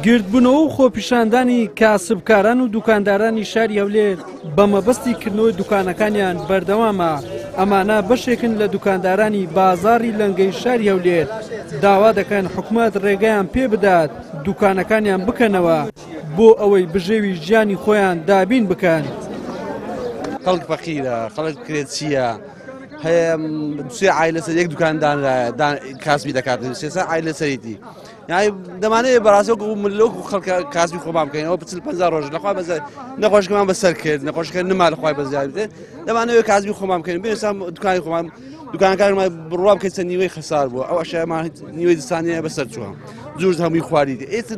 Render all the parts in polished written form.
گردبوونەوە و خۆپیشاندانی کاسبکاران و دوکاندارانی شاری هەولێر بە مەبەستی کردنەوەی دوکانەکانیان بەردەوامە. ئەمانە بەشێکن لە دوکاندارانی بازاڕی لەنگەی شاری هەولێر داوا دەکەن حکوومەت ڕێگەیان پێ بدات دوکانەکانیان بکەنەوە بۆ ئەوەی بژێوی ژیانی خۆیان دابین بکەن. خەڵک فەقیرە، خەڵک کرێچیە، هەیە سێ عایلە سەر یەک دوکاندان کاسبی دەکات، سێ عایلە سەریتی. یعنی دەمانەیە بەڕاستیەوە ملۆک و خەڵک کاسبی خۆمان بکەین، ئەوە 40-50 ڕۆژ لەخوا بەزای نەخۆشکەمان بەسەر کرد، نەخۆشەکە نما لەخوای بەزیاد بدێت، دەمانەوە کاسبی خۆمان بکەین، بێستا دوکانی خۆمان دوکانەکانمان بڕوا بکەین چەند نیوەی خەسار بووە، ئەو ئەشیامان نیوەی دستانیە بەسەر چووە، جوور هەمووی خواریدی. ئێستا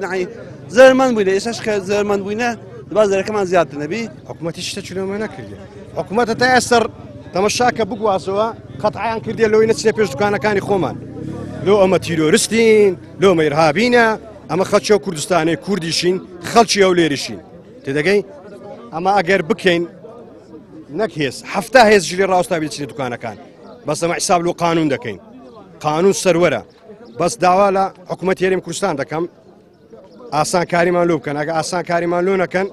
زەرمەند بووینە، ئێستاش کە زەرمەند بووینە باز زەرەکەمان زیاتر نەبی. حکوومەتی شتە چلۆمە نەکردێ. حکوومەتە تا ئێستر تەمەشاکە بگوازەوە قەتعیان کردێ لەوەی نەچێ پێش دوکانەکانی خۆمان. لۆ ئەمە تیرۆریستین، لۆ مەیرهابینە، ئەمە خەڵکی کوردستانی کوردیشین، خەڵکی هەولێریشین. تێدەگەی؟ ئەمە ئەگەر بکەین نەک هێز، هەفتا هێز ژلی ڕاوستا بچینە دوکانەکان. بەس ئەمە حیساب لۆ قانون دەکەین. قانون سەروەرە. بەس داوا لە حکوومەت هێرێمی کوردستان دەکەم ئاسان کاریمان لۆ بکەن. ئەگە ئاسان کاریمان لۆ نەکەن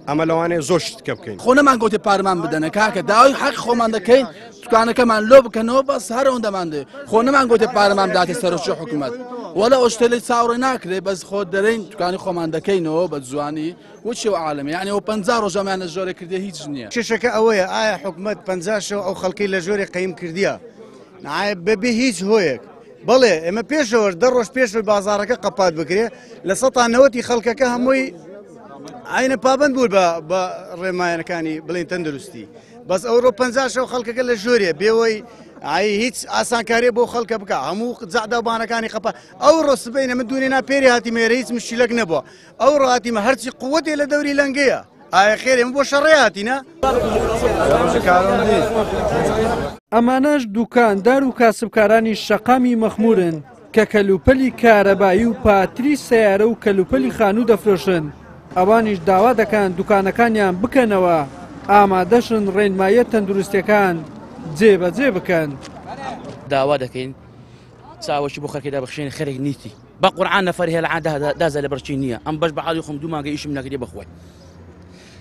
ئەمە لەوانەیە زۆر شتکە بکەین. خۆ نەمان گوتی پارەمان بدەنە کاکە داوای حەق خۆمان دەکەین دوکانەکەمان لۆ بکەنەوە بەس هەرەوەندەمان دێ. خۆ نەمان گوتی پارەمان بداتە سەرۆکی حکوومەت وەلا ئەو شتە لێی چاوەڕێ ناکرێ بەس خۆ دەرەین دوکانی خۆمان دەکەینەوە بە جوانی وچێ و عالەمی. یعنی ئەو 50 ڕۆژەمانە ژۆرە کردێ هیچ نییە. کێشەکە ئەوەیە ئایا حکوومەت 50 شەو ئەو خەڵکەی لە ژۆرێ قەیم کردیە بەبێ هیچ هۆیەک. بەڵێ ئێمە پێشەوە 10 ڕۆژ پێشەوەی بازارەکە قەپات بکرێ لە 90 خەڵکەکە هەمووی ئاینە پابند بوو بە ڕێمایەنەکانی بڵین تەندروستی. بەس ئەوڕۆ 50 شەو خەڵکەکە لە ژۆرێ بێەوەی هیچ ئاسانکاری بۆ خەڵکە بکە هەموو جادابانەکانی خەپە. ئەو ڕۆ سبەینە من دوێنێ پێری هاتی مێرە هیچ مشکلەک نەبووە. ئەو ڕاتیمە هەرچی قووەتێ لە دەوری لەنگەیە. ئایا خێرێمە بۆ شەڕێ هاتینە؟ ئەمانەش دوکاندار و کاسبکارانی شەقامی مەخمورن کە کەلوپەلی کارەبایی و پاتری سەیارە و کەلوپەلی خانوو دەفرۆشن. ئەوانیش داوا دەکەن دوکانەکانیان بکەنەوە ئامادەشن ڕێنمایە تەندروستیەکان جێبەجێ بکەن. داوا دەکەین چاوەشی بۆ خەڵکی دابەخشێنی خەرێک نیتی بە قورعان نەفەری هێ لە عادە دازە لە بەرچی نییە ئەم بەش بە حاڵی خۆم دوو مانگە ئیشم نەکردێ بەخۆی.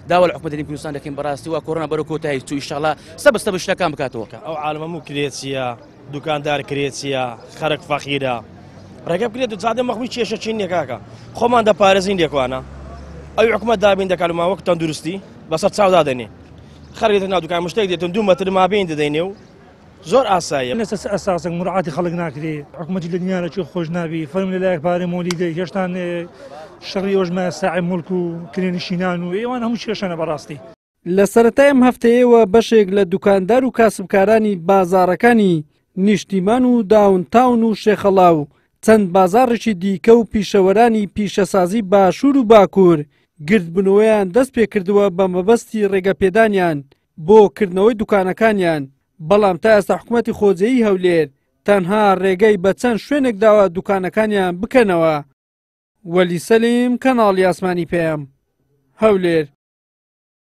داوا لە حکوومەتی هێرێمی کوردستان دەکەین بەڕاستی وا کۆڕۆنا بەرەو کۆتایی چوو ئینشاڵڵا سەبەستە بە شتەکان بکاتەوە. ئەو عالەمە هەموو کرێچیە، دوکاندار کرێچیە، خەرک فەقیرە. ڕێگە بکرێت جادە مەخمی کێشە چین نییە کاکە. خۆمان دەپارێزین لێکوانە. ئەوی حکوومەت دابین دەکات لەما وەک تەندروستی بەسەر چاودا دەنێ. خەرێت ناو دوکان مشتێک دێتن 2 مەتر مابین دەدەینێ و زۆر ئاساییە. لەسەر ئەساسێک مراعاتی خەڵک ناکرێ حکوومەتی لە دنیا لەکوێ خۆش نابی فەرم لەلایەک پارێ مۆلیدە هێشتان شەڕی ئۆژمە ساعی مولک و کرێنشینان و ئێوان هەموو کێشەنە بەڕاستی. لە سەرەتای ئەم هەفتەیەوە بەشێک لە دوکاندار و کاسبکارانی بازاڕەکانی نیشتیمان و داونتاون و شێخەڵاو چەند بازاڕێکی دیکە و پیشەوەرانی پیشەسازی باشوور و باکوور گردبوونەوەیان دەست پێ کردووە بە مەبەستی ڕێگەپێدانیان بۆ کردنەوەی دوکانەکانیان. بەڵام تا ئێستا حکوومەتی خۆجێیی هەولێر تەنها ڕێگەی بە چەند شوێنێک داوە دوکانەکانیان بکەنەوە. وەلی سەلیم کەناڵی ئاسمانی پێم هەولێر.